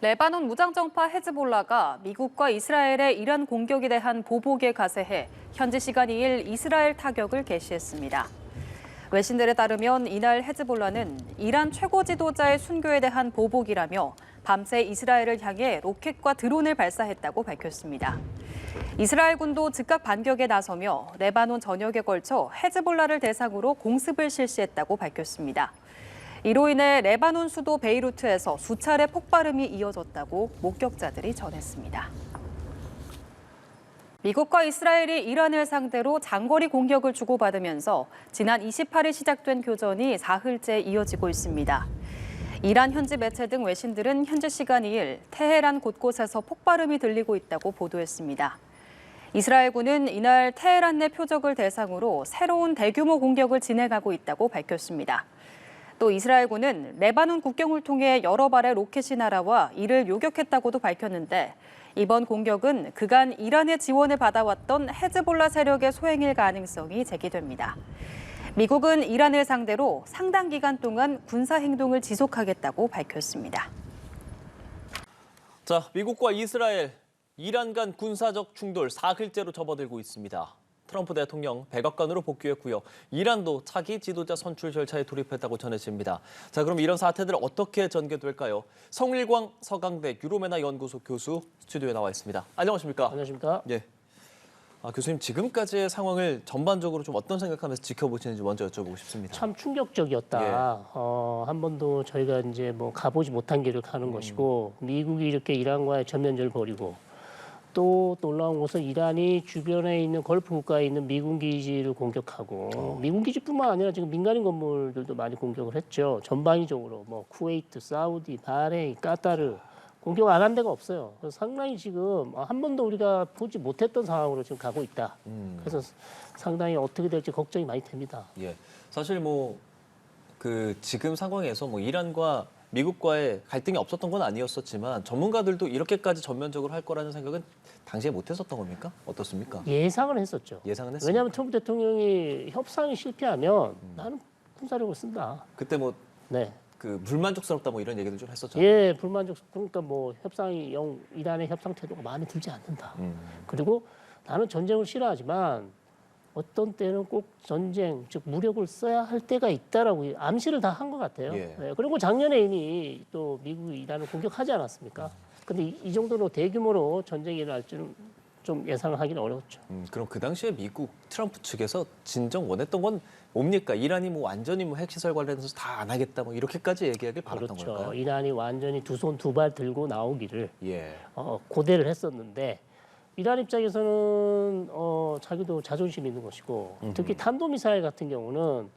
레바논 무장정파 헤즈볼라가 미국과 이스라엘의 이란 공격에 대한 보복에 가세해 현지 시간 2일 이스라엘 타격을 개시했습니다. 외신들에 따르면 이날 헤즈볼라는 이란 최고 지도자의 순교에 대한 보복이라며 밤새 이스라엘을 향해 로켓과 드론을 발사했다고 밝혔습니다. 이스라엘군도 즉각 반격에 나서며 레바논 전역에 걸쳐 헤즈볼라를 대상으로 공습을 실시했다고 밝혔습니다. 이로 인해 레바논 수도 베이루트에서 수차례 폭발음이 이어졌다고 목격자들이 전했습니다. 미국과 이스라엘이 이란을 상대로 장거리 공격을 주고받으면서 지난 28일 시작된 교전이 사흘째 이어지고 있습니다. 이란 현지 매체 등 외신들은 현지 시간 2일 테헤란 곳곳에서 폭발음이 들리고 있다고 보도했습니다. 이스라엘군은 이날 테헤란 내 표적을 대상으로 새로운 대규모 공격을 진행하고 있다고 밝혔습니다. 또 이스라엘군은 레바논 국경을 통해 여러 발의 로켓이 날아와 이를 요격했다고도 밝혔는데 이번 공격은 그간 이란의 지원을 받아왔던 헤즈볼라 세력의 소행일 가능성이 제기됩니다. 미국은 이란을 상대로 상당 기간 동안 군사 행동을 지속하겠다고 밝혔습니다. 자, 미국과 이스라엘, 이란 간 군사적 충돌 사흘째로 접어들고 있습니다. 트럼프 대통령 백악관으로 복귀했고요. 이란도 차기 지도자 선출 절차에 돌입했다고 전해집니다. 자, 그럼 이런 사태들 어떻게 전개될까요? 성일광 서강대 유로메나 연구소 교수 스튜디오에 나와 있습니다. 안녕하십니까? 안녕하십니까? 예. 교수님, 지금까지의 상황을 전반적으로 좀 어떤 생각하면서 지켜보시는지 먼저 여쭤보고 싶습니다. 참 충격적이었다. 예. 한 번도 저희가 이제 뭐 가보지 못한 길을 가는 것이고 미국이 이렇게 이란과의 전면전을 벌이고 또 놀라운 것은 이란이 주변에 있는 걸프 국가에 있는 미군 기지를 공격하고 미군 기지뿐만 아니라 지금 민간인 건물들도 많이 공격을 했죠. 전방위적으로 뭐 쿠웨이트, 사우디, 바레인, 까타르 공격 안 한 데가 없어요. 그래서 상당히 지금 한 번도 우리가 보지 못했던 상황으로 지금 가고 있다. 그래서 상당히 어떻게 될지 걱정이 많이 됩니다. 예, 사실 지금 상황에서 이란과 미국과의 갈등이 없었던 건 아니었었지만 전문가들도 이렇게까지 전면적으로 할 거라는 생각은 당시에 못 했었던 겁니까? 어떻습니까? 예상을 했었죠. 예상은 했습니다. 왜냐하면 트럼프 대통령이 협상이 실패하면 나는 군사력을 쓴다. 그때 네. 불만족스럽다 이런 얘기도 좀 했었잖아요. 예, 불만족. 그러니까 협상이 이란의 협상 태도가 마음에 들지 않는다. 그리고 나는 전쟁을 싫어하지만 어떤 때는 꼭 전쟁, 즉 무력을 써야 할 때가 있다라고 암시를 다 한 것 같아요. 예. 예, 그리고 작년에 이미 또 미국이 이란을 공격하지 않았습니까? 근데 이 정도로 대규모로 전쟁이 일어날 줄은 좀 예상을 하기는 어려웠죠. 그럼 그 당시에 미국 트럼프 측에서 진정 원했던 건 뭡니까? 이란이 완전히 핵시설 관련해서 다 안 하겠다 이렇게까지 얘기하길 바랐던 그렇죠. 걸까요? 이란이 완전히 두 손 두 발 들고 나오기를 예. 고대를 했었는데 이란 입장에서는 자기도 자존심이 있는 것이고 특히 탄도미사일 같은 경우는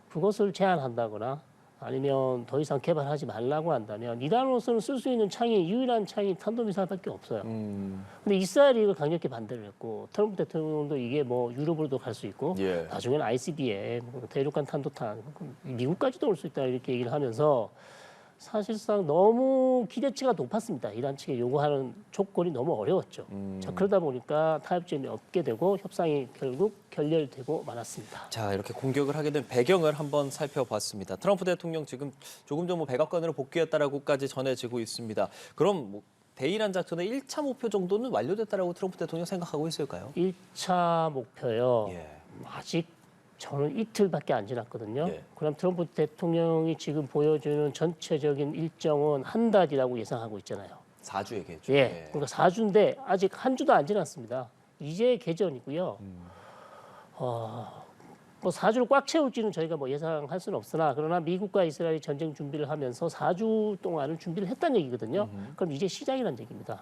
그것을 제한한다거나 아니면 더 이상 개발하지 말라고 한다면 이란으로서는 쓸 수 있는 창이 유일한 창이 탄도미사일밖에 없어요. 근데 이스라엘이 이걸 강력히 반대를 했고 트럼프 대통령도 이게 유럽으로도 갈 수 있고 예. 나중에는 ICBM, 대륙간 탄도탄, 미국까지도 올 수 있다 이렇게 얘기를 하면서 사실상 너무 기대치가 높았습니다. 이란 측에 요구하는 조건이 너무 어려웠죠. 자, 그러다 보니까 타협점이 없게 되고 협상이 결국 결렬되고 말았습니다. 자, 이렇게 공격을 하게 된 배경을 한번 살펴봤습니다. 트럼프 대통령 지금 조금 전 백악관으로 복귀했다라고까지 전해지고 있습니다. 그럼 대이란 작전의 1차 목표 정도는 완료됐다라고 트럼프 대통령 생각하고 있을까요? 1차 목표요. 예. 아직 저는 이틀밖에 안 지났거든요. 예. 그럼 트럼프 대통령이 지금 보여주는 전체적인 일정은 한 달이라고 예상하고 있잖아요. 4주 얘기했죠. 예. 그러니까 4주인데 아직 한 주도 안 지났습니다. 이제 개전이고요. 4주를 꽉 채울지는 저희가 예상할 수는 없으나 그러나 미국과 이스라엘이 전쟁 준비를 하면서 4주 동안을 준비를 했다는 얘기거든요. 그럼 이제 시작이라는 얘기입니다.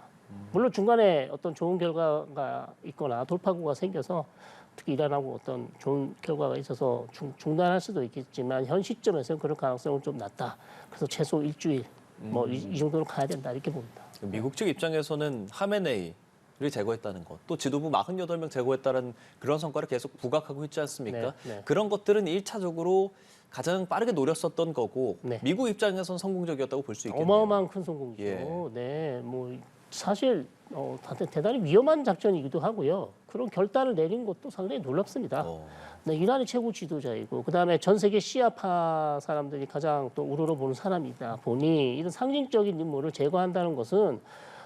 물론 중간에 어떤 좋은 결과가 있거나 돌파구가 생겨서 특히 이란하고 어떤 좋은 결과가 있어서 중단할 수도 있겠지만 현 시점에서는 그런 가능성은 좀 낮다. 그래서 최소 일주일 이 정도로 가야 된다 이렇게 봅니다. 미국 측 입장에서는 하메네이를 제거했다는 것, 또 지도부 48명 제거했다는 그런 성과를 계속 부각하고 있지 않습니까? 네, 네. 그런 것들은 1차적으로 가장 빠르게 노렸었던 거고 네. 미국 입장에서는 성공적이었다고 볼 수 있겠네요. 어마어마한 큰 성공이죠. 예. 네, 사실 대단히 위험한 작전이기도 하고요. 그런 결단을 내린 것도 상당히 놀랍습니다. 네, 이란이 최고 지도자이고 그다음에 전 세계 시아파 사람들이 가장 또 우러러보는 사람이다 보니 이런 상징적인 인물을 제거한다는 것은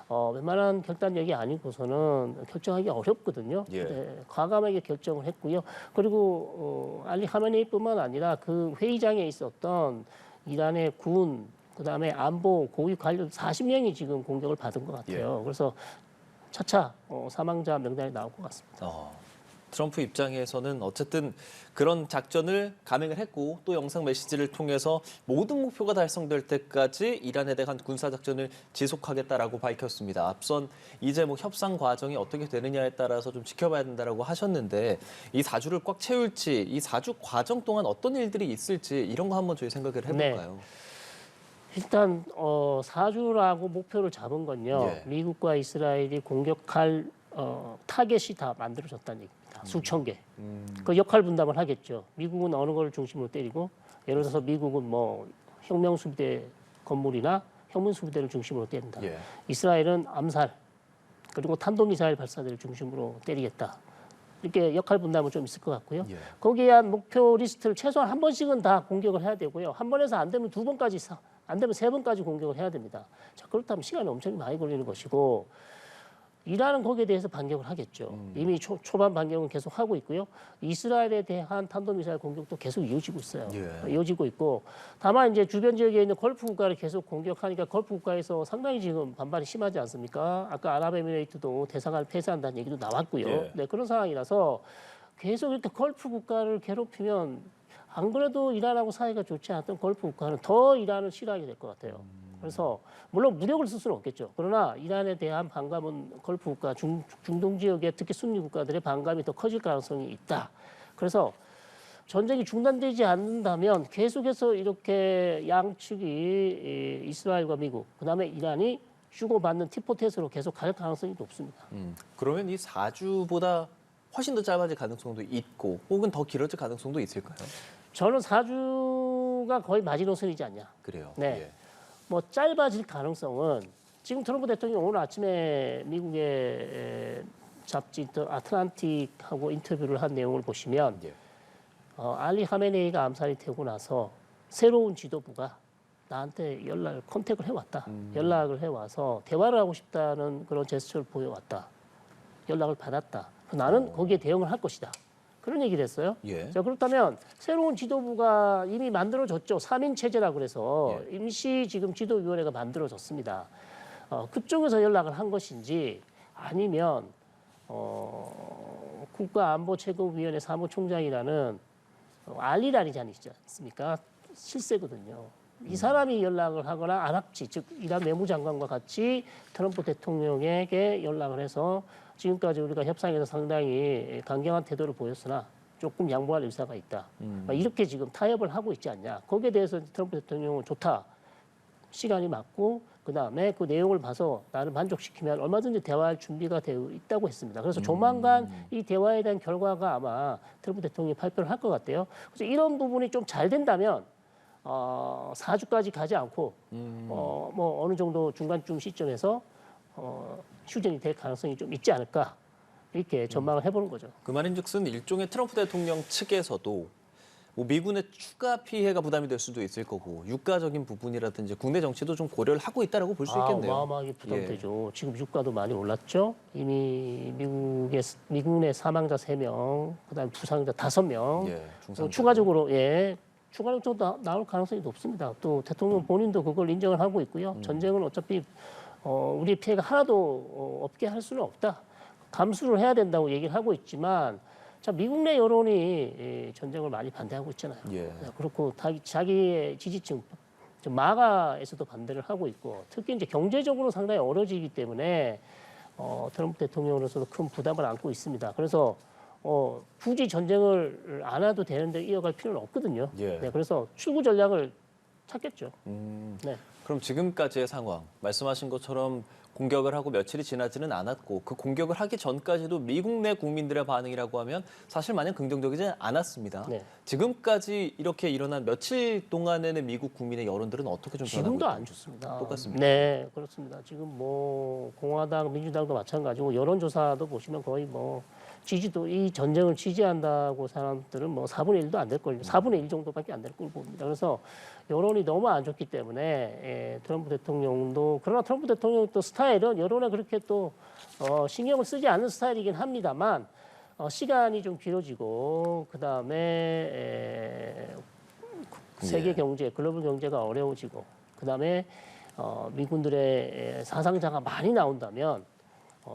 웬만한 결단력이 아니고서는 결정하기 어렵거든요. 예. 네, 과감하게 결정을 했고요. 그리고 알리 하메네이뿐만 아니라 그 회의장에 있었던 이란의 군, 그다음에 안보 고위 관련 40명이 지금 공격을 받은 것 같아요. 그래서 차차 사망자 명단이 나올 것 같습니다. 트럼프 입장에서는 어쨌든 그런 작전을 감행을 했고 또 영상 메시지를 통해서 모든 목표가 달성될 때까지 이란에 대한 군사작전을 지속하겠다라고 밝혔습니다. 앞선 이제 뭐 협상 과정이 어떻게 되느냐에 따라서 좀 지켜봐야 된다라고 하셨는데 이 4주를 꽉 채울지 이 4주 과정 동안 어떤 일들이 있을지 이런 거 한번 저희 생각을 해볼까요? 네. 일단 4주라고 목표를 잡은 건요. 미국과 이스라엘이 공격할 타겟이 다 만들어졌다는 얘기입니다. 수천 개. 그 역할 분담을 하겠죠. 미국은 어느 걸 중심으로 때리고 예를 들어서 미국은 뭐 혁명수비대 건물이나 혁명수비대를 중심으로 때린다. 이스라엘은 암살 그리고 탄도미사일 발사대를 중심으로 때리겠다. 이렇게 역할 분담은 좀 있을 것 같고요. 거기에 한 목표 리스트를 최소한 한 번씩은 다 공격을 해야 되고요. 한 번에서 안 되면 두 번까지 안 되면 세 번까지 공격을 해야 됩니다. 자, 그렇다면 시간이 엄청 많이 걸리는 것이고 이란은 거기에 대해서 반격을 하겠죠. 이미 초반 반격은 계속 하고 있고요. 이스라엘에 대한 탄도미사일 공격도 계속 이어지고 있어요. 이어지고 있고 다만 이제 주변 지역에 있는 걸프 국가를 계속 공격하니까 걸프 국가에서 상당히 지금 반발이 심하지 않습니까? 아까 아랍에미레이트도 대사관을 폐쇄한다는 얘기도 나왔고요. 네, 그런 상황이라서 계속 이렇게 걸프 국가를 괴롭히면 안 그래도 이란하고 사이가 좋지 않았던 걸프 국가는 더 이란을 싫어하게 될 것 같아요. 그래서 물론 무력을 쓸 수는 없겠죠. 그러나 이란에 대한 반감은 걸프 국가, 중동 지역의 특히 순위 국가들의 반감이 더 커질 가능성이 있다. 그래서 전쟁이 중단되지 않는다면 계속해서 이렇게 양측이 이스라엘과 미국, 그다음에 이란이 주고받는 티포텟으로 계속 갈 가능성이 높습니다. 그러면 이 4주보다 훨씬 더 짧아질 가능성도 있고 혹은 더 길어질 가능성도 있을까요? 저는 4주가 거의 마지노선이지 않냐. 그래요. 네. 뭐 짧아질 가능성은 지금 트럼프 대통령이 오늘 아침에 미국의 잡지 아틀란틱하고 인터뷰를 한 내용을 보시면 알리 하메네이가 암살이 되고 나서 새로운 지도부가 나한테 컨택을 해왔다. 연락을 해와서 대화를 하고 싶다는 그런 제스처를 보여왔다. 연락을 받았다. 나는 거기에 대응을 할 것이다. 그런 얘기를 했어요. 자, 그렇다면 새로운 지도부가 이미 만들어졌죠. 3인 체제라 그래서 임시 지금 지도위원회가 만들어졌습니다. 그쪽에서 연락을 한 것인지 아니면 국가안보최고위원회 사무총장이라는 알리라니지 않습니까? 실세거든요. 이 사람이 연락을 하거나 아랍지, 즉 이란 외무장관과 같이 트럼프 대통령에게 연락을 해서 지금까지 우리가 협상에서 상당히 강경한 태도를 보였으나 조금 양보할 의사가 있다. 이렇게 지금 타협을 하고 있지 않냐. 거기에 대해서 트럼프 대통령은 좋다. 시간이 맞고 그다음에 그 내용을 봐서 나를 만족시키면 얼마든지 대화할 준비가 되어 있다고 했습니다. 그래서 조만간 이 대화에 대한 결과가 아마 트럼프 대통령이 발표를 할 것 같아요. 그래서 이런 부분이 좀 잘 된다면 4주까지 가지 않고 뭐 어느 정도 중간쯤 시점에서 휴전이 될 가능성이 좀 있지 않을까 이렇게 전망을 해보는 거죠. 그 말인즉슨 일종의 트럼프 대통령 측에서도 뭐 미군의 추가 피해가 부담이 될 수도 있을 거고 유가적인 부분이라든지 국내 정치도 좀 고려를 하고 있다라고 볼 수 있겠네요. 어마어마하게 부담되죠. 지금 유가도 많이 올랐죠. 이미 미군의 사망자 3명, 그다음에 부상자 5명, 추가적으로 또 나올 가능성이 높습니다. 또 대통령 본인도 그걸 인정을 하고 있고요. 전쟁은 어차피 우리의 피해가 하나도 없게 할 수는 없다. 감수를 해야 된다고 얘기를 하고 있지만 자, 미국 내 여론이 전쟁을 많이 반대하고 있잖아요. 그렇고 자기의 지지층, 마가에서도 반대를 하고 있고 특히 이제 경제적으로 상당히 어려지기 때문에 트럼프 대통령으로서도 큰 부담을 안고 있습니다. 그래서 굳이 전쟁을 안 해도 되는데 이어갈 필요는 없거든요. 네, 그래서 출구 전략을 찾겠죠. 네. 그럼 지금까지의 상황, 말씀하신 것처럼 공격을 하고 며칠이 지나지는 않았고 그 공격을 하기 전까지도 미국 내 국민들의 반응이라고 하면 사실 마냥 긍정적이지 않았습니다. 네. 지금까지 이렇게 일어난 며칠 동안에는 미국 국민의 여론들은 어떻게 좀 변하고 지금도 안 있나요? 좋습니다. 똑같습니다. 네, 그렇습니다. 지금 뭐 공화당, 민주당도 마찬가지고 여론조사도 보시면 거의 뭐 지지도 이 전쟁을 지지한다고 사람들은 뭐 4분의 1도 안 될 걸요. 4분의 1 정도밖에 안 될 걸 봅니다. 그래서 여론이 너무 안 좋기 때문에 트럼프 대통령도 그러나 트럼프 대통령 또 스타일은 여론에 그렇게 또 신경을 쓰지 않는 스타일이긴 합니다만 시간이 좀 길어지고 그 다음에 세계 경제, 글로벌 경제가 어려워지고 그 다음에 미군들의 사상자가 많이 나온다면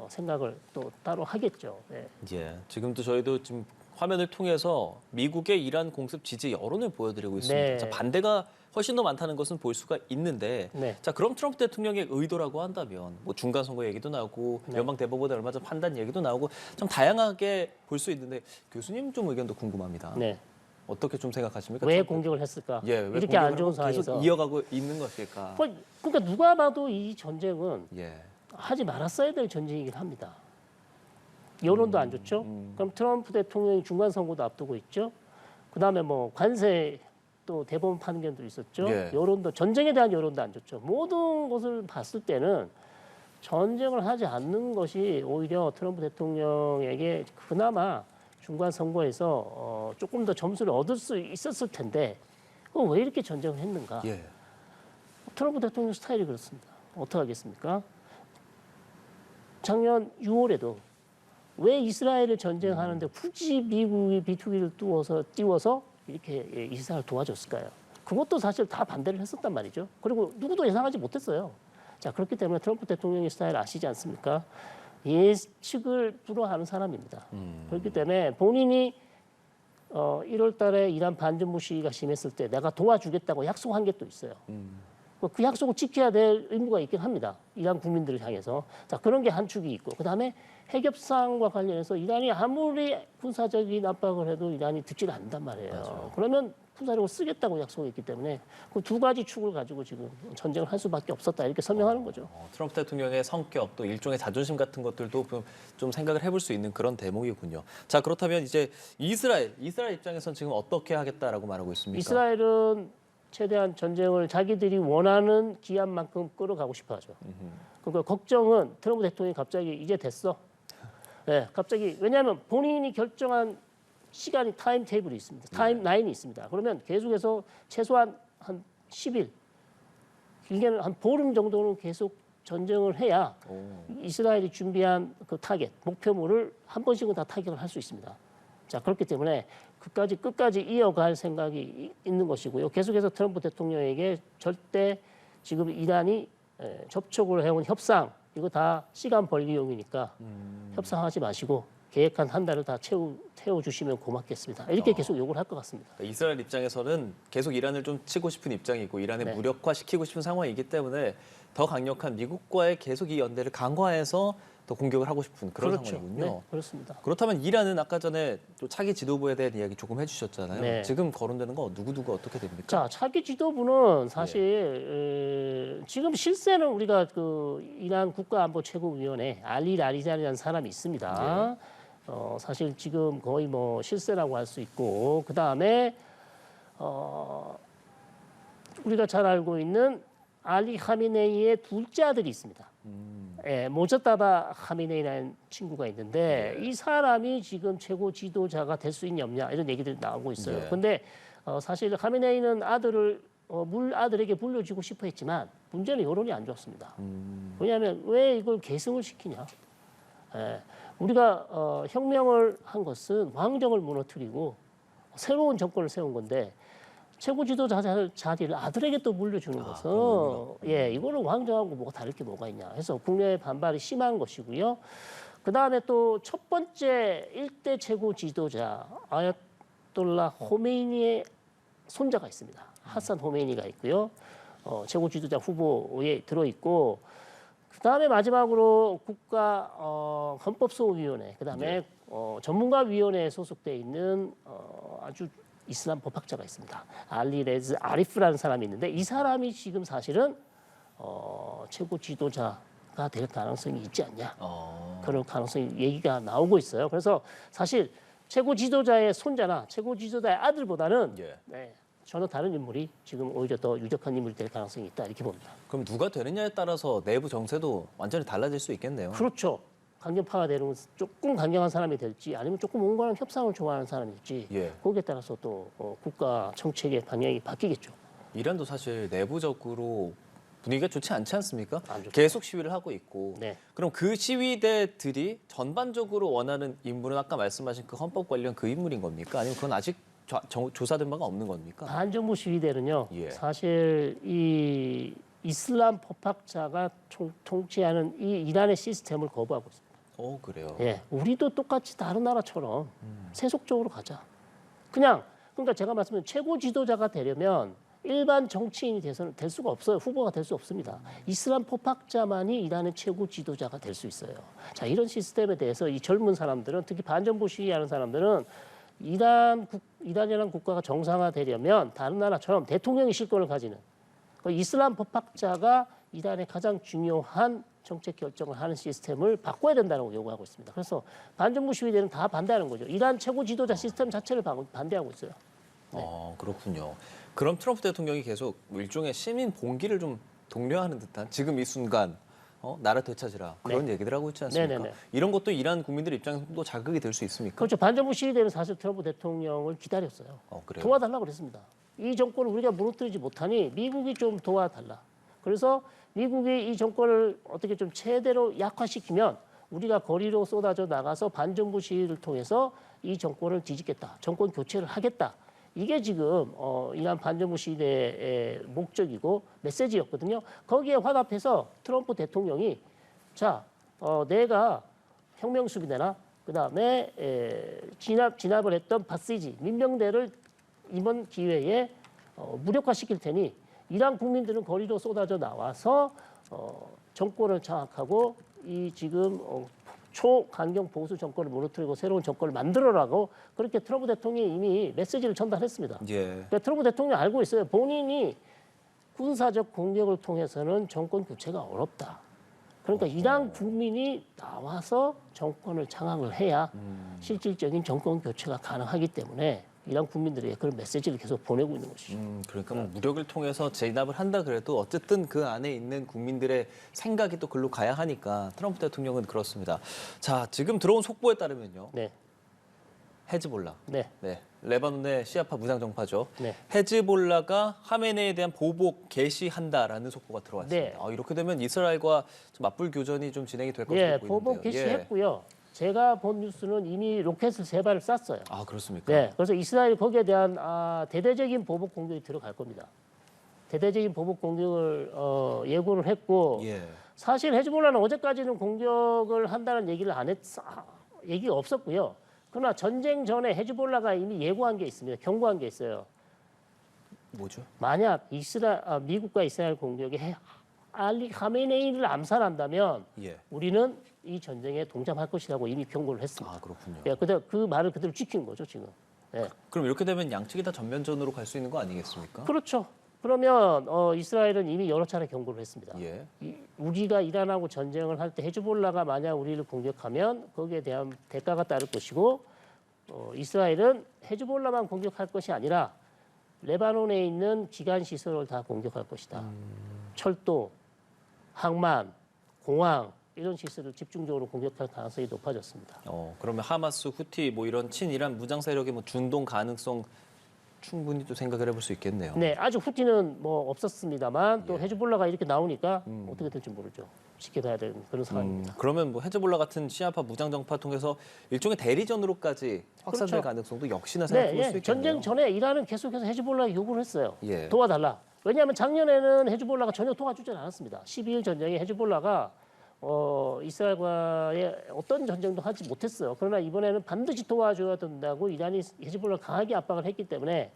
생각을 또 따로 하겠죠. 네. 예, 지금도 저희도 지금 화면을 통해서 미국의 이란 공습 지지 여론을 보여드리고 있습니다. 네. 자, 반대가 훨씬 더 많다는 것은 볼 수가 있는데, 네. 자 그럼 트럼프 대통령의 의도라고 한다면 뭐 중간 선거 얘기도 나오고 네. 연방 대법원의 얼마 전 판단 얘기도 나오고 좀 다양하게 볼 수 있는데 교수님 좀 의견도 궁금합니다. 네. 어떻게 좀 생각하십니까? 왜 트럼프 공격을 했을까? 예, 왜 이렇게 안 좋은 공격을 상황에서. 계속 이어가고 있는 것일까? 그러니까 누가 봐도 이 전쟁은 예, 하지 말았어야 될 전쟁이긴 합니다. 여론도 안 좋죠. 그럼 트럼프 대통령이 중간 선거도 앞두고 있죠. 그다음에 뭐 관세 또 대법원 판결도 있었죠. 예. 여론도 전쟁에 대한 여론도 안 좋죠. 모든 것을 봤을 때는 전쟁을 하지 않는 것이 오히려 트럼프 대통령에게 그나마 중간 선거에서 조금 더 점수를 얻을 수 있었을 텐데 그럼 왜 이렇게 전쟁을 했는가? 예, 트럼프 대통령 스타일이 그렇습니다. 어떻게 하겠습니까? 작년 6월에도 왜 이스라엘을 전쟁하는데 굳이 미국이 비투기를 띄워서 이렇게 이스라엘 도와줬을까요? 그것도 사실 다 반대를 했었단 말이죠. 그리고 누구도 예상하지 못했어요. 자, 그렇기 때문에 트럼프 대통령의 스타일 아시지 않습니까? 예측을 불허하는 사람입니다. 그렇기 때문에 본인이 1월 달에 이란 반전부 시위가 심했을 때 내가 도와주겠다고 약속한 게 또 있어요. 그 약속을 지켜야 될 의무가 있긴 합니다. 이란 국민들을 향해서. 자, 그런 게 한 축이 있고. 그다음에 핵협상과 관련해서 이란이 아무리 군사적인 압박을 해도 이란이 듣지를 않는단 말이에요. 맞아요. 그러면 군사력을 쓰겠다고 약속했기 때문에 그 두 가지 축을 가지고 지금 전쟁을 할 수밖에 없었다 이렇게 설명하는 거죠. 트럼프 대통령의 성격 또 일종의 자존심 같은 것들도 좀 생각을 해볼 수 있는 그런 대목이군요. 자, 그렇다면 이제 이스라엘 입장에서는 지금 어떻게 하겠다라고 말하고 있습니까? 이스라엘은 최대한 전쟁을 자기들이 원하는 기한만큼 끌어가고 싶어하죠. 그러니까 걱정은 트럼프 대통령이 갑자기 이제 됐어. 네, 갑자기 왜냐하면 본인이 결정한 시간이 타임 테이블이 있습니다. 타임 라인이 있습니다. 그러면 계속해서 최소한 한 10일, 길게는 한 보름 정도는 계속 전쟁을 해야 이스라엘이 준비한 그 타겟, 목표물을 한 번씩은 다 타격을 할 수 있습니다. 자, 그렇기 때문에 끝까지 이어갈 생각이 있는 것이고요. 계속해서 트럼프 대통령에게 절대 지금 이란이 접촉을 해온 협상, 이거 다 시간 벌기용이니까 협상하지 마시고 계획한 한 달을 다 태워주시면 고맙겠습니다. 이렇게 계속 요구를 할 것 같습니다. 그러니까 이스라엘 입장에서는 계속 이란을 좀 치고 싶은 입장이고 이란을 네. 무력화시키고 싶은 상황이기 때문에 더 강력한 미국과의 계속 이 연대를 강화해서 더 공격을 하고 싶은 그런 그렇죠. 상황이군요. 네, 그렇습니다. 그렇다면 이란은 아까 전에 또 차기 지도부에 대한 이야기 조금 해주셨잖아요. 네. 지금 거론되는 거 누구 어떻게 됩니까? 자, 차기 지도부는 사실 지금 실세는 우리가 그 이란 국가안보최고위원회 알리 라리잔이라는 사람이 있습니다. 사실 지금 거의 뭐 실세라고 할 수 있고 그 다음에 우리가 잘 알고 있는 알리 하미네이의 둘째 아들이 있습니다. 모자다바 하미네이라는 친구가 있는데 이 사람이 지금 최고 지도자가 될 수 있냐 이런 얘기들이 나오고 있어요. 네. 그런데 사실 하미네이는 아들을 아들에게 물려주고 싶어 했지만 문제는 여론이 안 좋았습니다. 왜냐하면 왜 이걸 계승을 시키냐? 우리가 혁명을 한 것은 왕정을 무너뜨리고 새로운 정권을 세운 건데 최고 지도자 자리를 아들에게 또 물려주는 것은 이거는 왕정하고 뭐가 다를 게 뭐가 있냐 해서 국내의 반발이 심한 것이고요. 그 다음에 또 첫 번째 1대 최고 지도자 아야톨라 호메이니의 손자가 있습니다. 하산 호메이니가 있고요. 최고 지도자 후보에 들어있고 그 다음에 마지막으로 국가 헌법소위원회 그 다음에 전문가위원회에 소속돼 있는 아주 이슬람 법학자가 있습니다. 알리 레즈 아리프라는 사람이 있는데 이 사람이 지금 사실은 최고 지도자가 될 가능성이 있지 않냐. 어. 그런 가능성이 얘기가 나오고 있어요. 그래서 사실 최고 지도자의 손자나 최고 지도자의 아들보다는 예. 네, 전혀 다른 인물이 지금 오히려 더 유력한 인물이 될 가능성이 있다 이렇게 봅니다. 그럼 누가 되느냐에 따라서 내부 정세도 완전히 달라질 수 있겠네요. 그렇죠. 강경파가 되는 조금 강경한 사람이 될지 아니면 조금 온건한 협상을 좋아하는 사람이 될지 예. 거기에 따라서 또 국가 정책의 방향이 바뀌겠죠. 이란도 사실 내부적으로 분위기가 좋지 않지 않습니까? 안 좋죠. 계속 시위를 하고 있고. 네. 그럼 그 시위대들이 전반적으로 원하는 인물은 아까 말씀하신 그 헌법 관련 그 인물인 겁니까? 아니면 그건 아직 조사된 바가 없는 겁니까? 반정부 시위대는요. 예. 사실 이 이슬람 법학자가 통치하는 이 이란의 시스템을 거부하고 있습니다. 그래요. 예, 우리도 똑같이 다른 나라처럼 세속적으로 가자. 그러니까 제가 말씀드린 최고 지도자가 되려면 일반 정치인이 돼서는 될 수가 없어요. 후보가 될 수 없습니다. 이슬람 법학자만이 이란의 최고 지도자가 될 수 있어요. 자, 이런 시스템에 대해서 이 젊은 사람들은 특히 반정부 시위하는 사람들은 이란이라는 국가가 정상화되려면 다른 나라처럼 대통령이 실권을 가지는 그 이슬람 법학자가 이란의 가장 중요한 정책 결정을 하는 시스템을 바꿔야 된다고 요구하고 있습니다. 그래서 반정부 시위대는 다 반대하는 거죠. 이란 최고 지도자 시스템 자체를 반대하고 있어요. 그렇군요. 그럼 트럼프 대통령이 계속 일종의 시민 봉기를 좀 독려하는 듯한 지금 이 순간 나라 되찾으라 그런 얘기들 하고 있지 않습니까? 네네네. 이런 것도 이란 국민들 입장에서도 자극이 될 수 있습니까? 그렇죠. 반정부 시위대는 사실 트럼프 대통령을 기다렸어요. 그래요? 도와달라고 그랬습니다. 이 정권을 우리가 무너뜨리지 못하니 미국이 좀 도와달라. 그래서 미국이 이 정권을 어떻게 좀 최대로 약화시키면 우리가 거리로 쏟아져 나가서 반정부 시위를 통해서 이 정권을 뒤집겠다. 정권 교체를 하겠다. 이게 지금 이란 반정부 시위대의 목적이고 메시지였거든요. 거기에 화답해서 트럼프 대통령이 자, 내가 혁명수비대나 그다음에 진압을 했던 바시지 민병대를 이번 기회에 무력화시킬 테니 이란 국민들은 거리로 쏟아져 나와서 정권을 장악하고 이 지금 초강경 보수 정권을 무너뜨리고 새로운 정권을 만들어라고 그렇게 트럼프 대통령이 이미 메시지를 전달했습니다. 예. 그러니까 트럼프 대통령이 알고 있어요. 본인이 군사적 공격을 통해서는 정권 교체가 어렵다. 그러니까 이란 국민이 나와서 정권을 장악을 해야 실질적인 정권 교체가 가능하기 때문에 이란 국민들에게 그런 메시지를 계속 보내고 있는 것이죠. 그러니까 뭐 무력을 통해서 진압을 한다 그래도 어쨌든 그 안에 있는 국민들의 생각이 또 글로 가야 하니까 트럼프 대통령은 그렇습니다. 자, 지금 들어온 속보에 따르면요. 네, 헤즈볼라. 네, 네. 레바논의 시아파 무장 정파죠. 네. 헤즈볼라가 하메네이에 대한 보복 개시한다라는 속보가 들어왔습니다. 네. 이렇게 되면 이스라엘과 좀 맞불 교전이 좀 진행이 될 것으로 예, 보이는데요. 보복 개시했고요. 제가 본 뉴스는 이미 로켓을 3발을 쐈어요. 아, 그렇습니까? 네, 그래서 이스라엘이 거기에 대한 대대적인 보복 공격이 들어갈 겁니다. 대대적인 보복 공격을 예고를 했고 예. 사실 헤즈볼라는 어제까지는 공격을 한다는 얘기가 없었고요. 그러나 전쟁 전에 헤즈볼라가 이미 예고한 게 있습니다. 경고한 게 있어요. 뭐죠? 만약 미국과 이스라엘 공격이 알리 하메네이를 암살한다면 예. 우리는 이 전쟁에 동참할 것이라고 이미 경고를 했습니다. 아, 그렇군요. 예, 그 말을 그대로 지킨 거죠 지금. 예. 그럼 이렇게 되면 양측이 다 전면전으로 갈 수 있는 거 아니겠습니까? 그렇죠. 그러면 이스라엘은 이미 여러 차례 경고를 했습니다. 예. 우리가 이란하고 전쟁을 할 때 헤즈볼라가 만약 우리를 공격하면 거기에 대한 대가가 따를 것이고 이스라엘은 헤즈볼라만 공격할 것이 아니라 레바논에 있는 기간 시설을 다 공격할 것이다. 철도, 항만, 공항 이런 시설을 집중적으로 공격할 가능성이 높아졌습니다. 그러면 하마스, 후티 뭐 이런 친이란 무장 세력의 뭐 준동 가능성 충분히 또 생각을 해볼 수 있겠네요. 네, 아직 후티는 뭐 없었습니다만 또 예. 헤즈볼라가 이렇게 나오니까 어떻게 될지 모르죠. 지켜봐야 되는 그런 상황입니다. 그러면 뭐 헤즈볼라 같은 시아파 무장 정파 통해서 일종의 대리전으로까지 확산될 그렇죠. 가능성도 역시나 생각해 볼 수 있겠네요. 전쟁 전에 이란은 계속해서 헤즈볼라에 요구를 했어요. 예. 도와달라. 왜냐하면 작년에는 헤즈볼라가 전혀 도와주지 않았습니다. 12일 전쟁에 헤즈볼라가 이스라엘과의 어떤 전쟁도 하지 못했어요. 그러나 이번에는 반드시 도와줘야 된다고 이란이 헤즈볼라를 강하게 압박을 했기 때문에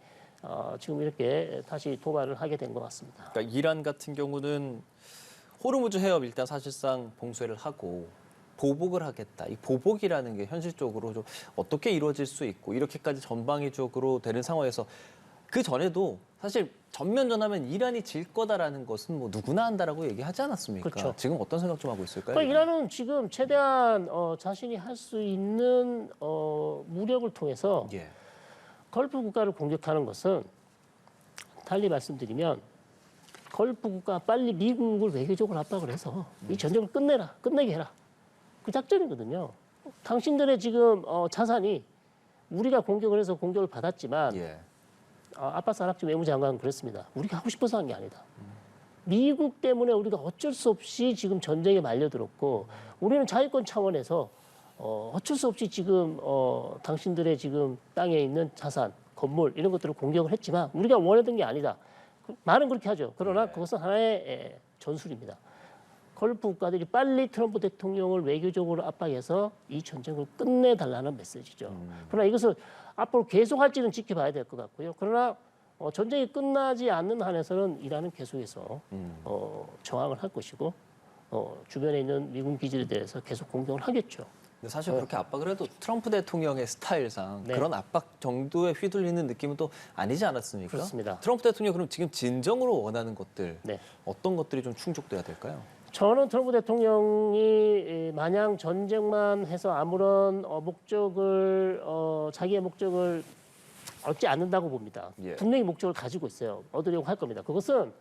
지금 이렇게 다시 도발을 하게 된 것 같습니다. 그러니까 이란 같은 경우는 호르무즈 해협 일단 사실상 봉쇄를 하고 보복을 하겠다. 이 보복이라는 게 현실적으로 좀 어떻게 이루어질 수 있고 이렇게까지 전방위적으로 되는 상황에서 그 전에도 사실 전면전하면 이란이 질 거다라는 것은 뭐 누구나 한다라고 얘기하지 않았습니까? 그렇죠. 지금 어떤 생각 좀 하고 있을까요? 그러니까 이란은 지금 최대한 자신이 할 수 있는 무력을 통해서 예. 걸프 국가를 공격하는 것은 달리 말씀드리면 걸프 국가 빨리 미국을 외교적으로 압박을 해서 이 전쟁을 끝내게 해라. 그 작전이거든요. 당신들의 지금 자산이 우리가 공격을 해서 공격을 받았지만 예. 아바스 아랍지 외무장관은 그랬습니다. 우리가 하고 싶어서 한 게 아니다. 미국 때문에 우리가 어쩔 수 없이 지금 전쟁에 말려들었고 우리는 자유권 차원에서 어쩔 수 없이 지금 당신들의 지금 땅에 있는 자산, 건물 이런 것들을 공격을 했지만 우리가 원하던 게 아니다. 말은 그렇게 하죠. 그러나 그것은 하나의 전술입니다. 걸프 국가들이 빨리 트럼프 대통령을 외교적으로 압박해서 이 전쟁을 끝내달라는 메시지죠. 그러나 이것을 앞으로 계속할지는 지켜봐야 될 것 같고요. 그러나 전쟁이 끝나지 않는 한에서는 이란은 계속해서 저항을 할 것이고 주변에 있는 미군 기지에 대해서 계속 공격을 하겠죠. 근데 사실 그렇게 압박을 해도 트럼프 대통령의 스타일상 네. 그런 압박 정도에 휘둘리는 느낌은 또 아니지 않았습니까? 그렇습니다. 트럼프 대통령 그럼 지금 진정으로 원하는 것들 네. 어떤 것들이 좀 충족돼야 될까요? 저는 트럼프 대통령이 마냥 전쟁만 해서 아무런 목적을 자기의 목적을 얻지 않는다고 봅니다. 예. 분명히 목적을 가지고 있어요. 얻으려고 할 겁니다. 그것은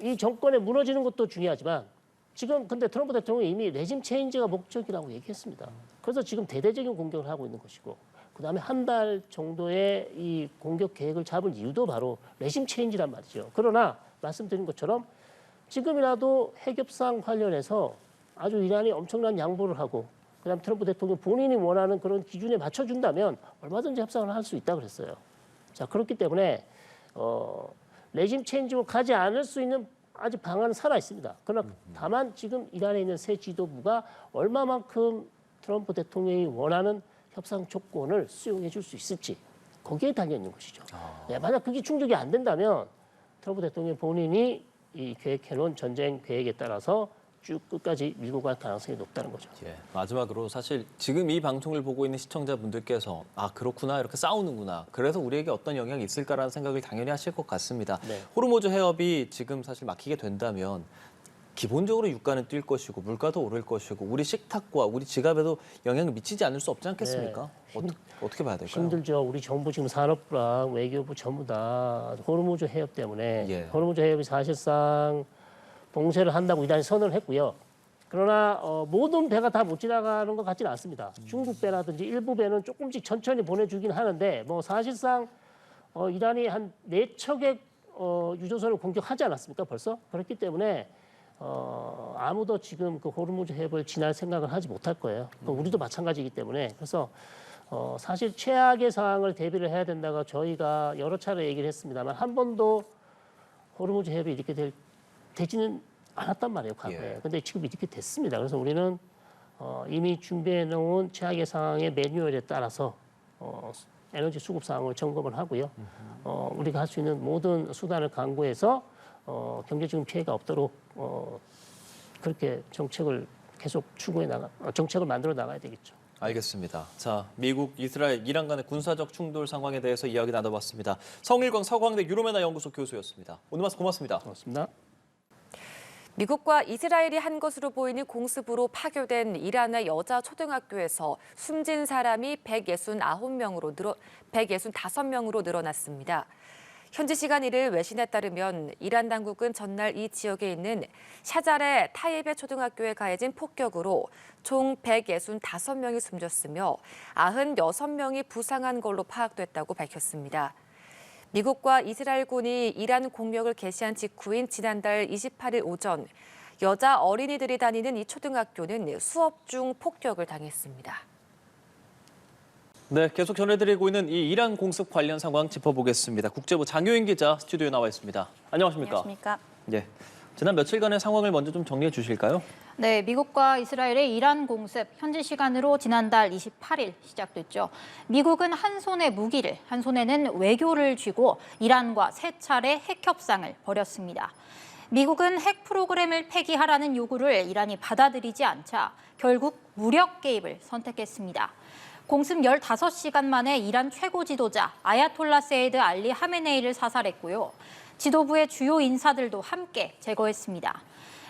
이 정권에 무너지는 것도 중요하지만 지금 근데 트럼프 대통령이 이미 레짐 체인지가 목적이라고 얘기했습니다. 그래서 지금 대대적인 공격을 하고 있는 것이고 그다음에 한 달 정도의 이 공격 계획을 잡은 이유도 바로 레짐 체인지란 말이죠. 그러나 말씀드린 것처럼 지금이라도 핵협상 관련해서 아주 이란이 엄청난 양보를 하고 그다음 트럼프 대통령 본인이 원하는 그런 기준에 맞춰준다면 얼마든지 협상을 할 수 있다 그랬어요. 자 그렇기 때문에 레짐 체인지로 가지 않을 수 있는 아직 방안은 살아 있습니다. 그러나 다만 지금 이란에 있는 새 지도부가 얼마만큼 트럼프 대통령이 원하는 협상 조건을 수용해 줄 수 있을지 거기에 달려 있는 것이죠. 네, 만약 그게 충족이 안 된다면 트럼프 대통령 본인이 이 계획해놓은 전쟁 계획에 따라서 쭉 끝까지 밀고 갈 가능성이 높다는 거죠. 예. 마지막으로 사실 지금 이 방송을 보고 있는 시청자분들께서 아 그렇구나 이렇게 싸우는구나 그래서 우리에게 어떤 영향이 있을까라는 생각을 당연히 하실 것 같습니다. 네. 호르무즈 해협이 지금 사실 막히게 된다면 기본적으로 유가는 뛸 것이고 물가도 오를 것이고 우리 식탁과 우리 지갑에도 영향을 미치지 않을 수 없지 않겠습니까? 어떻게 봐야 될까요? 힘들죠. 우리 정부 지금 산업부랑 외교부 전부 다 호르무즈 해협 때문에 예. 호르무즈 해협이 사실상 봉쇄를 한다고 이란이 선언을 했고요. 그러나 모든 배가 다 못 지나가는 것 같지는 않습니다. 중국 배라든지 일부 배는 조금씩 천천히 보내주긴 하는데 뭐 사실상 이란이 한 4척의 유조선을 공격하지 않았습니까? 벌써? 그렇기 때문에 아무도 지금 그 호르무즈 해협을 지날 생각을 하지 못할 거예요. 우리도 마찬가지이기 때문에 그래서 사실 최악의 상황을 대비를 해야 된다고 저희가 여러 차례 얘기를 했습니다만 한 번도 호르무즈 해협이 이렇게 되지는 않았단 말이에요, 과거에. 예. 근데 지금 이렇게 됐습니다. 그래서 우리는 이미 준비해 놓은 최악의 상황의 매뉴얼에 따라서 에너지 수급 상황을 점검을 하고요. 우리가 할 수 있는 모든 수단을 강구해서 경제적인 피해가 없도록 그렇게 정책을 계속 정책을 만들어 나가야 되겠죠. 알겠습니다. 자, 미국, 이스라엘, 이란 간의 군사적 충돌 상황에 대해서 이야기 나눠봤습니다. 성일광 서강대 유로메나 연구소 교수였습니다. 오늘 말씀 고맙습니다. 고맙습니다. 미국과 이스라엘이 한 것으로 보이는 공습으로 파괴된 이란의 여자 초등학교에서 숨진 사람이 165명으로 늘어났습니다. 현지 시간 1일 외신에 따르면 이란 당국은 전날 이 지역에 있는 샤잘의 타이베 초등학교에 가해진 폭격으로 총 165명이 숨졌으며 96명이 부상한 걸로 파악됐다고 밝혔습니다. 미국과 이스라엘군이 이란 공격을 개시한 직후인 지난달 28일 오전 여자 어린이들이 다니는 이 초등학교는 수업 중 폭격을 당했습니다. 네, 계속 전해드리고 있는 이 이란 공습 관련 상황 짚어보겠습니다. 국제부 장효인 기자 스튜디오에 나와 있습니다. 안녕하십니까? 안녕하십니까? 예, 지난 며칠간의 상황을 먼저 좀 정리해 주실까요? 네, 미국과 이스라엘의 이란 공습, 현지 시간으로 지난달 28일 시작됐죠. 미국은 한 손에 무기를, 한 손에는 외교를 쥐고 이란과 세 차례 핵 협상을 벌였습니다. 미국은 핵 프로그램을 폐기하라는 요구를 이란이 받아들이지 않자 결국 무력 개입을 선택했습니다. 공습 15시간 만에 이란 최고 지도자 아야톨라 세이드 알리 하메네이를 사살했고요. 지도부의 주요 인사들도 함께 제거했습니다.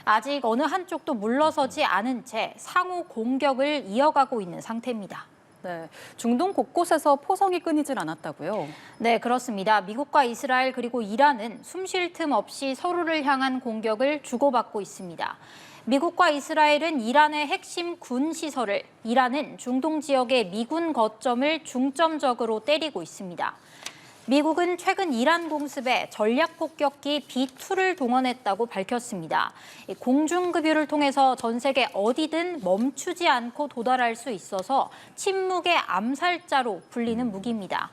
아직 어느 한쪽도 물러서지 않은 채 상호 공격을 이어가고 있는 상태입니다. 네, 중동 곳곳에서 포성이 끊이질 않았다고요? 네, 그렇습니다. 미국과 이스라엘 그리고 이란은 숨 쉴 틈 없이 서로를 향한 공격을 주고받고 있습니다. 미국과 이스라엘은 이란의 핵심 군 시설을, 이란은 중동 지역의 미군 거점을 중점적으로 때리고 있습니다. 미국은 최근 이란 공습에 전략 폭격기 B-2를 동원했다고 밝혔습니다. 공중급유를 통해서 전 세계 어디든 멈추지 않고 도달할 수 있어서 침묵의 암살자로 불리는 무기입니다.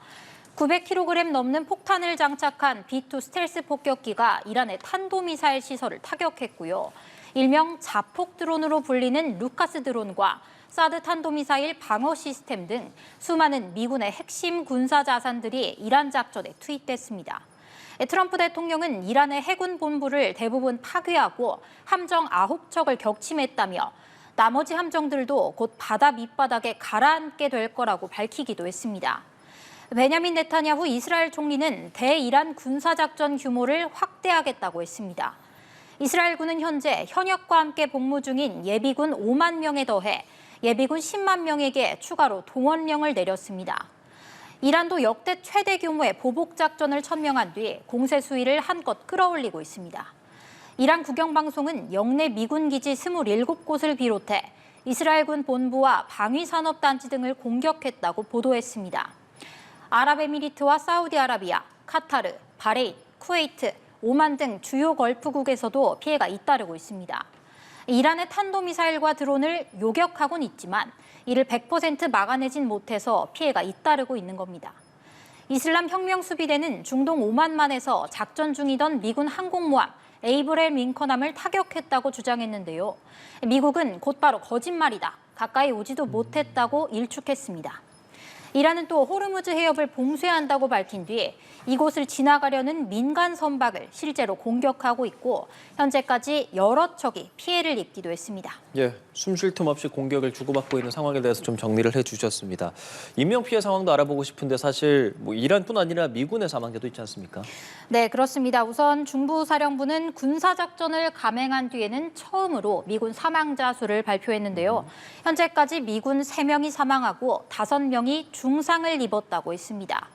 900kg 넘는 폭탄을 장착한 B-2 스텔스 폭격기가 이란의 탄도미사일 시설을 타격했고요. 일명 자폭 드론으로 불리는 루카스 드론과 사드 탄도미사일 방어 시스템 등 수많은 미군의 핵심 군사 자산들이 이란 작전에 투입됐습니다. 트럼프 대통령은 이란의 해군 본부를 대부분 파괴하고 함정 9척을 격침했다며 나머지 함정들도 곧 바다 밑바닥에 가라앉게 될 거라고 밝히기도 했습니다. 베냐민 네타냐후 이스라엘 총리는 대이란 군사작전 규모를 확대하겠다고 했습니다. 이스라엘군은 현재 현역과 함께 복무 중인 예비군 5만 명에 더해 예비군 10만 명에게 추가로 동원령을 내렸습니다. 이란도 역대 최대 규모의 보복작전을 천명한 뒤 공세 수위를 한껏 끌어올리고 있습니다. 이란 국영방송은 영내 미군 기지 27곳을 비롯해 이스라엘군 본부와 방위산업단지 등을 공격했다고 보도했습니다. 아랍에미리트와 사우디아라비아, 카타르, 바레인, 쿠웨이트, 오만 등 주요 걸프국에서도 피해가 잇따르고 있습니다. 이란의 탄도미사일과 드론을 요격하곤 있지만 이를 100% 막아내진 못해서 피해가 잇따르고 있는 겁니다. 이슬람 혁명수비대는 중동 오만만에서 작전 중이던 미군 항공모함 에이브렐 링컨함을 타격했다고 주장했는데요. 미국은 곧바로 거짓말이다, 가까이 오지도 못했다고 일축했습니다. 이란은 또 호르무즈 해협을 봉쇄한다고 밝힌 뒤 이곳을 지나가려는 민간 선박을 실제로 공격하고 있고 현재까지 여러 척이 피해를 입기도 했습니다. 예, 숨 쉴 틈 없이 공격을 주고받고 있는 상황에 대해서 좀 정리를 해주셨습니다. 인명피해 상황도 알아보고 싶은데 사실 이란뿐 아니라 미군의 사망자도 있지 않습니까? 네, 그렇습니다. 우선 중부사령부는 군사작전을 감행한 뒤에는 처음으로 미군 사망자 수를 발표했는데요. 현재까지 미군 3명이 사망하고 5명이 중상을 입었다고 했습니다.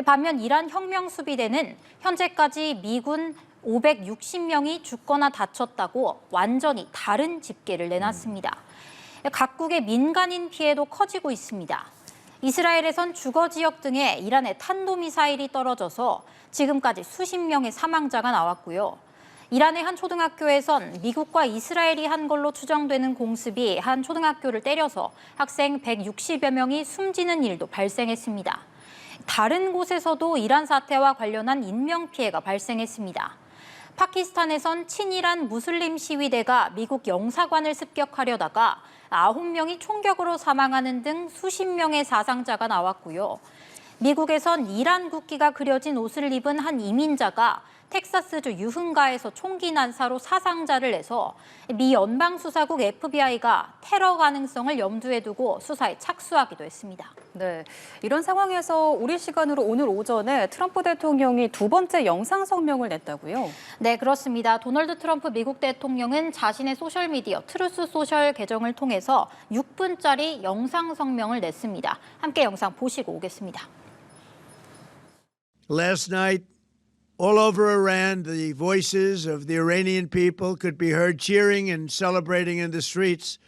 반면 이란 혁명수비대는 현재까지 미군 560명이 죽거나 다쳤다고 완전히 다른 집계를 내놨습니다. 각국의 민간인 피해도 커지고 있습니다. 이스라엘에선 주거 지역 등에 이란의 탄도미사일이 떨어져서 지금까지 수십 명의 사망자가 나왔고요. 이란의 한 초등학교에선 미국과 이스라엘이 한 걸로 추정되는 공습이 한 초등학교를 때려서 학생 160여 명이 숨지는 일도 발생했습니다. 다른 곳에서도 이란 사태와 관련한 인명피해가 발생했습니다. 파키스탄에선 친이란 무슬림 시위대가 미국 영사관을 습격하려다가 9명이 총격으로 사망하는 등 수십 명의 사상자가 나왔고요. 미국에선 이란 국기가 그려진 옷을 입은 한 이민자가 텍사스주 유흥가에서 총기 난사로 사상자를 내서 미 연방수사국 FBI가 테러 가능성을 염두에 두고 수사에 착수하기도 했습니다. 네, 이런 상황에서 우리 시간으로 오늘 오전에 트럼프 대통령이 두 번째 영상 성명을 냈다고요? 네, 그렇습니다. 도널드 트럼프 미국 대통령은 자신의 소셜미디어 트루스 소셜 계정을 통해서 6분짜리 영상 성명을 냈습니다. 함께 영상 보시고 오겠습니다. Last night, all over Iran, the voices of the Iranian people could be heard cheering and celebrating in the streets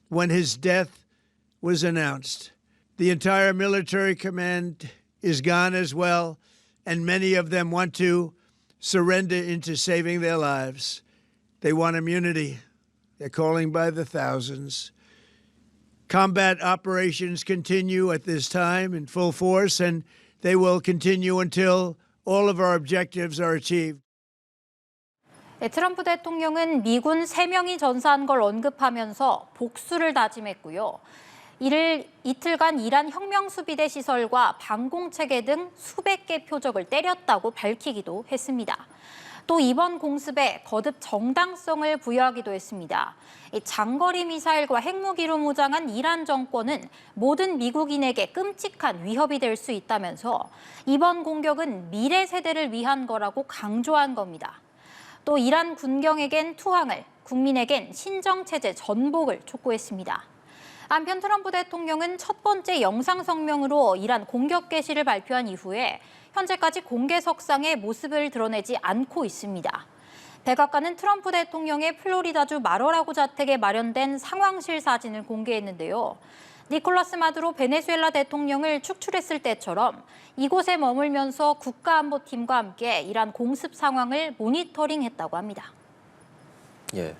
when his death was announced. The entire military command is gone as well, and many of them want to surrender into saving their lives. They want immunity. They're calling by the thousands. Combat operations continue at this time in full force, and they will continue until all of our objectives are achieved. 네, 트럼프 대통령은 미군 3명이 전사한 걸 언급하면서 복수를 다짐했고요. 이를 이틀간 이란 혁명수비대 시설과 방공체계 등 수백 개 표적을 때렸다고 밝히기도 했습니다. 또 이번 공습에 거듭 정당성을 부여하기도 했습니다. 이 장거리 미사일과 핵무기로 무장한 이란 정권은 모든 미국인에게 끔찍한 위협이 될 수 있다면서 이번 공격은 미래 세대를 위한 거라고 강조한 겁니다. 또 이란 군경에겐 투항을, 국민에겐 신정체제 전복을 촉구했습니다. 한편 트럼프 대통령은 첫 번째 영상 성명으로 이란 공격 개시를 발표한 이후에 현재까지 공개석상의 모습을 드러내지 않고 있습니다. 백악관은 트럼프 대통령의 플로리다주 마로라고 자택에 마련된 상황실 사진을 공개했는데요. 니콜라스 마두로 베네수엘라 대통령을 축출했을 때처럼 이곳에 머물면서 국가안보팀과 함께 이란 공습 상황을 모니터링했다고 합니다. 예.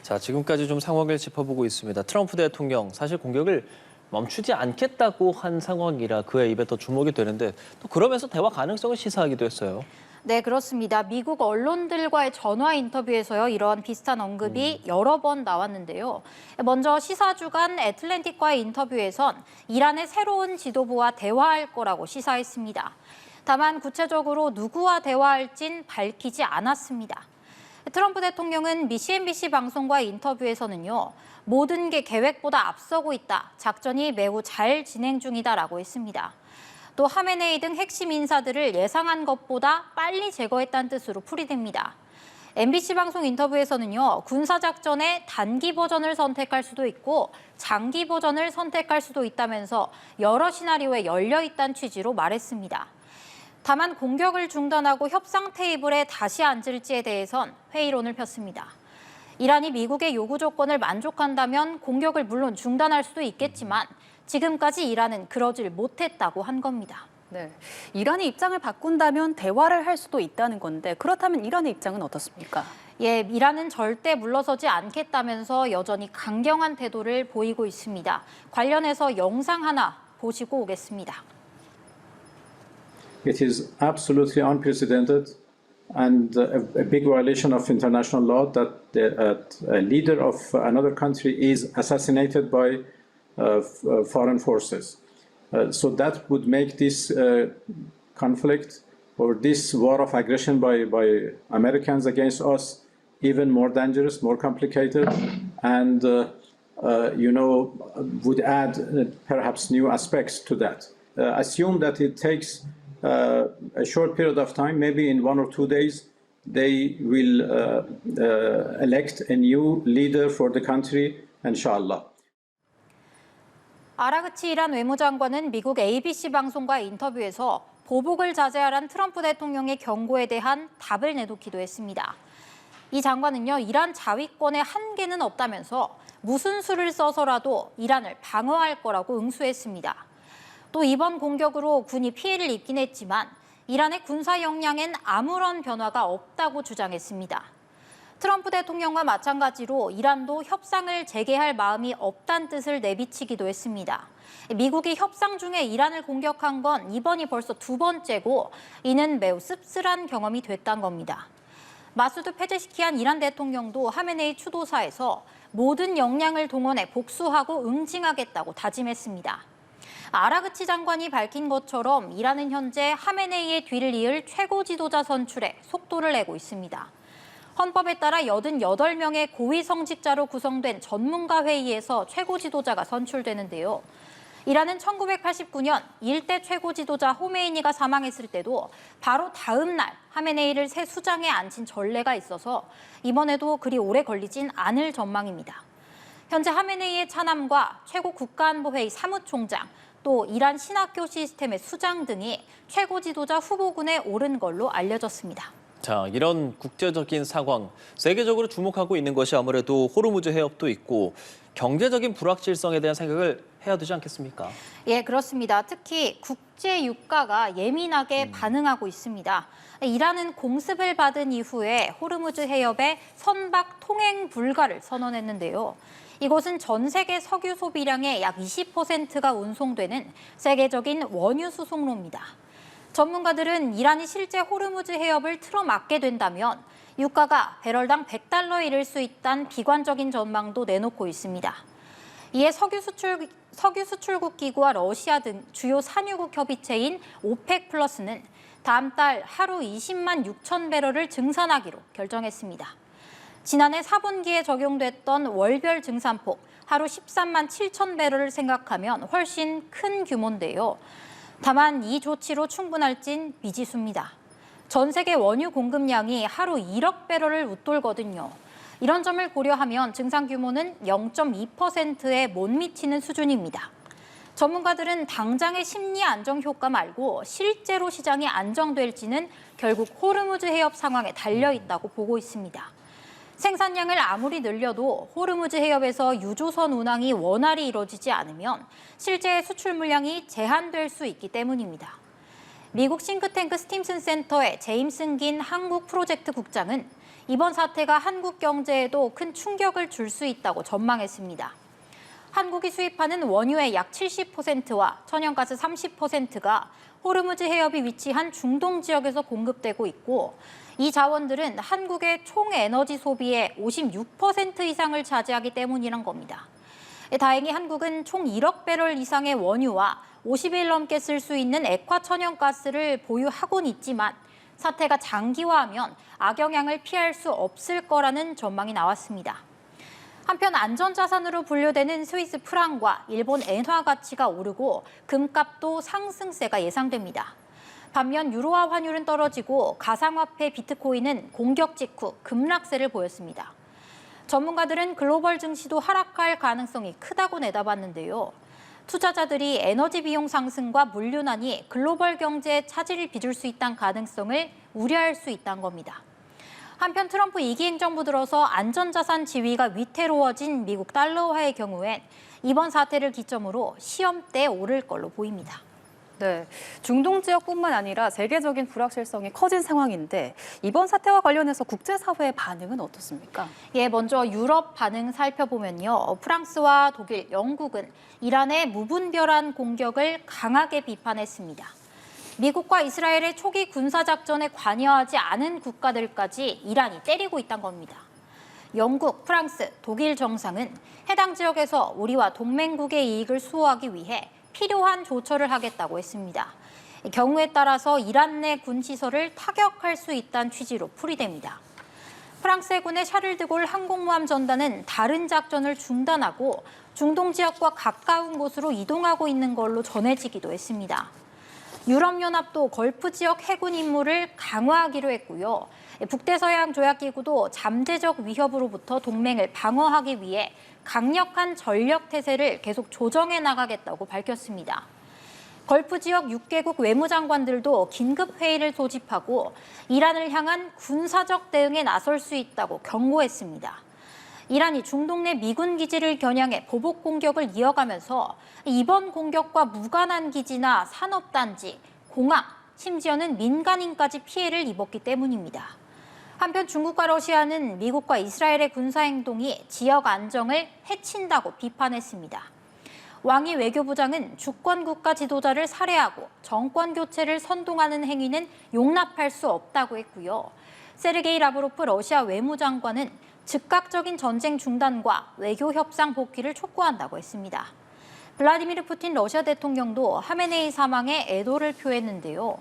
자, 지금까지 좀 상황을 짚어보고 있습니다. 트럼프 대통령 사실 공격을 멈추지 않겠다고 한 상황이라 그의 입에 더 주목이 되는데 또 그러면서 대화 가능성을 시사하기도 했어요. 네, 그렇습니다. 미국 언론들과의 전화 인터뷰에서요, 이런 비슷한 언급이 여러 번 나왔는데요. 먼저 시사주간 애틀랜틱과의 인터뷰에선 이란의 새로운 지도부와 대화할 거라고 시사했습니다. 다만 구체적으로 누구와 대화할진 밝히지 않았습니다. 트럼프 대통령은 CNBC 방송과의 인터뷰에서는요, 모든 게 계획보다 앞서고 있다, 작전이 매우 잘 진행 중이다라고 했습니다. 또 하메네이 등 핵심 인사들을 예상한 것보다 빨리 제거했다는 뜻으로 풀이됩니다. MBC 방송 인터뷰에서는요, 군사작전의 단기 버전을 선택할 수도 있고 장기 버전을 선택할 수도 있다면서 여러 시나리오에 열려 있다는 취지로 말했습니다. 다만 공격을 중단하고 협상 테이블에 다시 앉을지에 대해선 회의론을 폈습니다. 이란이 미국의 요구 조건을 만족한다면 공격을 물론 중단할 수도 있겠지만 지금까지 이란은 그러질 못했다고 한 겁니다. 네, 이란이 입장을 바꾼다면 대화를 할 수도 있다는 건데 그렇다면 이란의 입장은 어떻습니까? 예, 이란은 절대 물러서지 않겠다면서 여전히 강경한 태도를 보이고 있습니다. 관련해서 영상 하나 보시고 오겠습니다. It is absolutely unprecedented and a big violation of international law that a leader of another country is assassinated by foreign forces. So that would make this conflict or this war of aggression by Americans against us even more dangerous, more complicated, and would add perhaps new aspects to that. Assume that it takes a short period of time, maybe in 1 or 2 days, they will elect a new leader for the country, inshallah. 아라그치 이란 외무장관은 미국 ABC 방송과 인터뷰에서 보복을 자제하란 트럼프 대통령의 경고에 대한 답을 내놓기도 했습니다. 이 장관은요, 이란 자위권에 한계는 없다면서 무슨 수를 써서라도 이란을 방어할 거라고 응수했습니다. 또 이번 공격으로 군이 피해를 입긴 했지만 이란의 군사 역량엔 아무런 변화가 없다고 주장했습니다. 트럼프 대통령과 마찬가지로 이란도 협상을 재개할 마음이 없다는 뜻을 내비치기도 했습니다. 미국이 협상 중에 이란을 공격한 건 이번이 벌써 2번째고 이는 매우 씁쓸한 경험이 됐다는 겁니다. 마수드 페제시키안 이란 대통령도 하메네이 추도사에서 모든 역량을 동원해 복수하고 응징하겠다고 다짐했습니다. 아라그치 장관이 밝힌 것처럼 이란은 현재 하메네이의 뒤를 이을 최고 지도자 선출에 속도를 내고 있습니다. 헌법에 따라 88명의 고위 성직자로 구성된 전문가 회의에서 최고 지도자가 선출되는데요. 이란은 1989년 일대 최고 지도자 호메이니가 사망했을 때도 바로 다음 날 하메네이를 새 수장에 앉힌 전례가 있어서 이번에도 그리 오래 걸리진 않을 전망입니다. 현재 하메네이의 차남과 최고 국가안보회의 사무총장, 또 이란 신학교 시스템의 수장 등이 최고 지도자 후보군에 오른 걸로 알려졌습니다. 자, 이런 국제적인 상황, 세계적으로 주목하고 있는 것이 아무래도 호르무즈 해협도 있고 경제적인 불확실성에 대한 생각을 해야 되지 않겠습니까? 예, 그렇습니다. 특히 국제 유가가 예민하게 반응하고 있습니다. 이란은 공습을 받은 이후에 호르무즈 해협의 선박 통행 불가를 선언했는데요. 이곳은 전 세계 석유 소비량의 약 20%가 운송되는 세계적인 원유 수송로입니다. 전문가들은 이란이 실제 호르무즈 해협을 틀어막게 된다면 유가가 배럴당 $100에 이를 수 있다는 비관적인 전망도 내놓고 있습니다. 이에 석유 수출국 기구와 러시아 등 주요 산유국 협의체인 오펙 플러스는 다음 달 하루 20만 6천 배럴을 증산하기로 결정했습니다. 지난해 4분기에 적용됐던 월별 증산폭 하루 13만 7천 배럴을 생각하면 훨씬 큰 규모인데요. 다만 이 조치로 충분할진 미지수입니다. 전 세계 원유 공급량이 하루 1억 배럴을 웃돌거든요. 이런 점을 고려하면 증산 규모는 0.2%에 못 미치는 수준입니다. 전문가들은 당장의 심리 안정 효과 말고 실제로 시장이 안정될지는 결국 호르무즈 해협 상황에 달려 있다고 보고 있습니다. 생산량을 아무리 늘려도 호르무즈 해협에서 유조선 운항이 원활히 이루어지지 않으면 실제 수출 물량이 제한될 수 있기 때문입니다. 미국 싱크탱크 스팀슨 센터의 제임슨 긴 한국 프로젝트 국장은 이번 사태가 한국 경제에도 큰 충격을 줄 수 있다고 전망했습니다. 한국이 수입하는 원유의 약 70%와 천연가스 30%가 호르무즈 해협이 위치한 중동 지역에서 공급되고 있고 이 자원들은 한국의 총 에너지 소비의 56% 이상을 차지하기 때문이란 겁니다. 다행히 한국은 총 1억 배럴 이상의 원유와 50일 넘게 쓸 수 있는 액화 천연가스를 보유하고는 있지만 사태가 장기화하면 악영향을 피할 수 없을 거라는 전망이 나왔습니다. 한편 안전자산으로 분류되는 스위스 프랑과 일본 엔화 가치가 오르고 금값도 상승세가 예상됩니다. 반면 유로화 환율은 떨어지고 가상화폐 비트코인은 공격 직후 급락세를 보였습니다. 전문가들은 글로벌 증시도 하락할 가능성이 크다고 내다봤는데요. 투자자들이 에너지 비용 상승과 물류난이 글로벌 경제에 차질을 빚을 수 있다는 가능성을 우려할 수 있다는 겁니다. 한편 트럼프 2기 행정부 들어서 안전자산 지위가 위태로워진 미국 달러화의 경우엔 이번 사태를 기점으로 시험대에 오를 걸로 보입니다. 네, 중동 지역뿐만 아니라 세계적인 불확실성이 커진 상황인데 이번 사태와 관련해서 국제사회의 반응은 어떻습니까? 예, 먼저 유럽 반응 살펴보면요. 프랑스와 독일, 영국은 이란의 무분별한 공격을 강하게 비판했습니다. 미국과 이스라엘의 초기 군사작전에 관여하지 않은 국가들까지 이란이 때리고 있다는 겁니다. 영국, 프랑스, 독일 정상은 해당 지역에서 우리와 동맹국의 이익을 수호하기 위해 필요한 조처를 하겠다고 했습니다. 경우에 따라서 이란 내 군시설을 타격할 수 있다는 취지로 풀이됩니다. 프랑스 해군의 샤를드골 항공모함 전단은 다른 작전을 중단하고 중동 지역과 가까운 곳으로 이동하고 있는 걸로 전해지기도 했습니다. 유럽연합도 걸프 지역 해군 임무를 강화하기로 했고요. 북대서양 조약기구도 잠재적 위협으로부터 동맹을 방어하기 위해 강력한 전력 태세를 계속 조정해 나가겠다고 밝혔습니다. 걸프 지역 6개국 외무장관들도 긴급 회의를 소집하고 이란을 향한 군사적 대응에 나설 수 있다고 경고했습니다. 이란이 중동 내 미군 기지를 겨냥해 보복 공격을 이어가면서 이번 공격과 무관한 기지나 산업단지, 공항, 심지어는 민간인까지 피해를 입었기 때문입니다. 한편 중국과 러시아는 미국과 이스라엘의 군사행동이 지역 안정을 해친다고 비판했습니다. 왕이 외교부장은 주권국가 지도자를 살해하고 정권 교체를 선동하는 행위는 용납할 수 없다고 했고요. 세르게이 라브로프 러시아 외무장관은 즉각적인 전쟁 중단과 외교 협상 복귀를 촉구한다고 했습니다. 블라디미르 푸틴 러시아 대통령도 하메네이 사망에 애도를 표했는데요.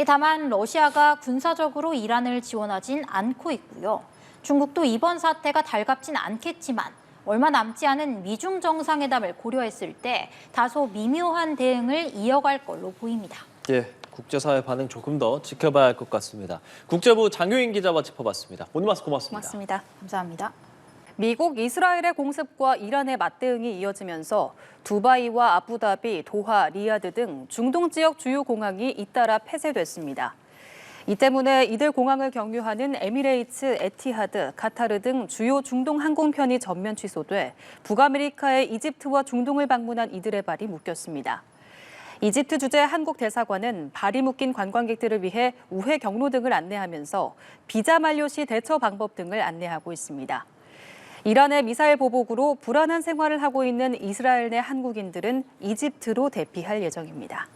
다만 러시아가 군사적으로 이란을 지원하진 않고 있고요. 중국도 이번 사태가 달갑진 않겠지만 얼마 남지 않은 미중 정상회담을 고려했을 때 다소 미묘한 대응을 이어갈 걸로 보입니다. 예, 국제사회 반응 조금 더 지켜봐야 할 것 같습니다. 국제부 장효인 기자와 짚어봤습니다. 오늘 말씀 고맙습니다. 고맙습니다. 감사합니다. 미국, 이스라엘의 공습과 이란의 맞대응이 이어지면서 두바이와 아부다비, 도하, 리야드 등 중동 지역 주요 공항이 잇따라 폐쇄됐습니다. 이 때문에 이들 공항을 경유하는 에미레이츠, 에티하드, 카타르 등 주요 중동 항공편이 전면 취소돼 북아메리카의 이집트와 중동을 방문한 이들의 발이 묶였습니다. 이집트 주재 한국 대사관은 발이 묶인 관광객들을 위해 우회 경로 등을 안내하면서 비자 만료 시 대처 방법 등을 안내하고 있습니다. 이란의 미사일 보복으로 불안한 생활을 하고 있는 이스라엘 내 한국인들은 이집트로 대피할 예정입니다.